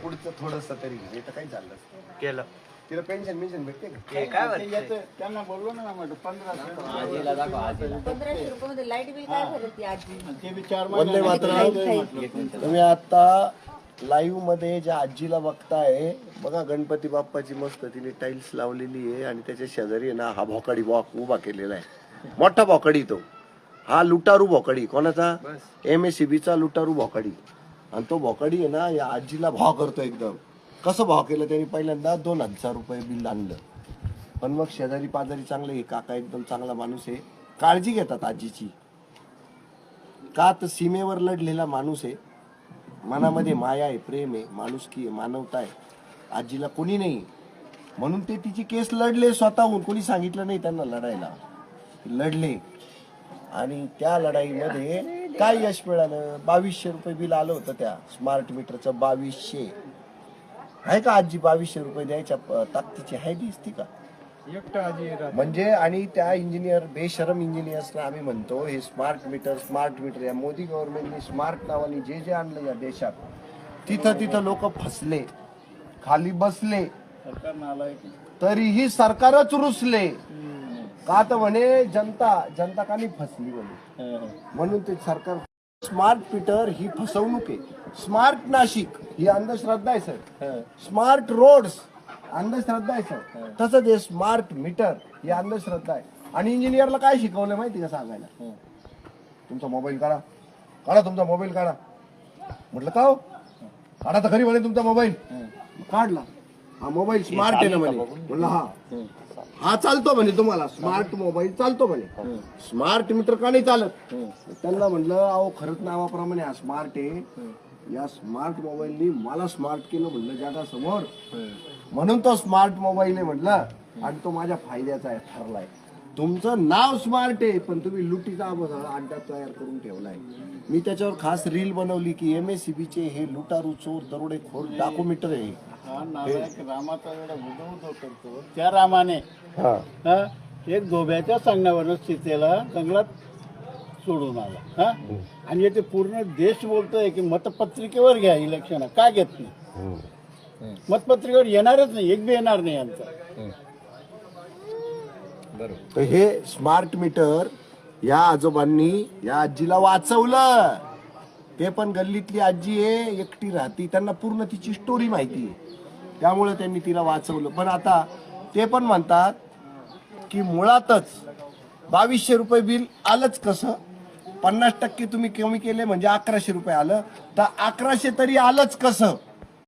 पुढचं थोडस तरी हे तर काही चाललं केलं तिला पेन्शन भेटते का ते काय वाटतं त्यांना बोललो ना म्हटलं 1500 आजीला दाखव आजीला 1500 रुपये लाईट बिल काय भरत ती आजी ते बी 4 वंदे मातरम. तुम्ही आता लाईव्ह मध्ये ज्या आजीला बघताय बघा, गणपती बाप्पाची मस्त तिने टाइल्स लावलेली आहे आणि त्याच्या शेजारी आहे ना हा भोकाडी उभा केलेला आहे, मोठा भोकाडी तो. हा लुटारू भोकाडी कोणाचा? MSCB चा लुटारू भोकाडी. आणि तो भोकाडी आहे ना या आजीला भाव करतो एकदम. कसं भाव केलं त्यांनी? पहिल्यांदा 2000 रुपये बिल आणलं, पण मग शेजारी पाजारी चांगले, हे काका एकदम चांगला माणूस आहे, काळजी घेतात आजीची. का तर सीमेवर लढलेला माणूस आहे, मनामध्ये माया आहे, प्रेम आहे, माणुसकी आहे, मानवता आहे. आजीला कोणी नाही म्हणून ते तिची केस लढले स्वतःहून, कोणी सांगितलं नाही त्यांना लढायला, लढले. आणि त्या लढाईमध्ये काय यश मिळालं? 2200 रुपये बिल आलं होतं त्या स्मार्ट मीटरचं. 2200 आहे का आजी? 2200 रुपये द्यायच्या ताकदीची आहे दिसती का? एकटा आजी म्हणजे आणि त्या इंजिनियर, बेशरम इंजिनियर्सना आम्ही म्हणतो हे स्मार्ट मीटर या मोदी गव्हर्नमेंटने स्मार्ट नावाने जे जे आणलं या देशात, तिथं तिथं लोक फसले, खाली बसले, सरकार नालायक. तरीही सरकारच रुसले. का तर म्हणे जनता का नाही फसली म्हणे, म्हणून ते सरकार. स्मार्ट मीटर ही फसवणूक आहे. स्मार्ट नाशिक ही अंधश्रद्धा आहे सर. स्मार्ट रोड्स अंधश्रद्धा आहे सर. तसंच हे स्मार्ट मीटर ही अंधश्रद्धा आहे. आणि इंजिनियरला काय शिकवलं माहिती का सांगायला? तुमचा मोबाईल काढा तुमचा मोबाईल काढा. म्हटलं का हो? काढा तर खरी म्हणे तुमचा मोबाईल. काढला. हा मोबाईल स्मार्ट आहे ना म्हणे. म्हणलं हा चालतो म्हणे, तुम्हाला स्मार्ट मोबाईल चालतो म्हणे. स्मार्ट मीटर का नाही चालत? त्यांना म्हणलं अहो खरंच नावाप्रमाणे हा स्मार्ट आहे. या स्मार्ट मोबाईलनी मला स्मार्ट केलं म्हणलं जगासमोर, म्हणून तो स्मार्ट मोबाईल आहे म्हटलं. आणि तो माझ्या फायद्याचा आहे ठरलाय. तुमचं नाव स्मार्ट आहे पण तुम्ही लुटीचा अड्डा तयार करून ठेवलाय. मी त्याच्यावर खास रील बनवली की MSCB चे हे लुटारू, चोर, दरोडेखोर, डाकूमीटर आहे. हा नालायक रामाचा एवढा उदो करतो. त्या रामाने एक धोब्याच्या सांगण्यावरून सीतेला जंगलात सोडून आला. आणि येथे पूर्ण देश बोलतोय की मतपत्रिकेवर घ्या इलेक्शन, का घेत नाही? मतपत्रिकेवर येणारच नाही, एक बी येणार नाही आमचा. तर हे स्मार्ट मीटर या आजोबांनी या आजीला वाचवलं. ते पण गल्लीतली आजी आहे, एकटी राहती, त्यांना पूर्ण तिची स्टोरी माहिती आहे, त्यामुळे त्यांनी तिला वाचवलं. पण आता ते पण म्हणतात की मुळातच 2200 रुपये बिल आलंच कसं? 50% तुम्ही कमी केले म्हणजे 1100 रुपये आलं, तर 1100 तरी आलंच कसं?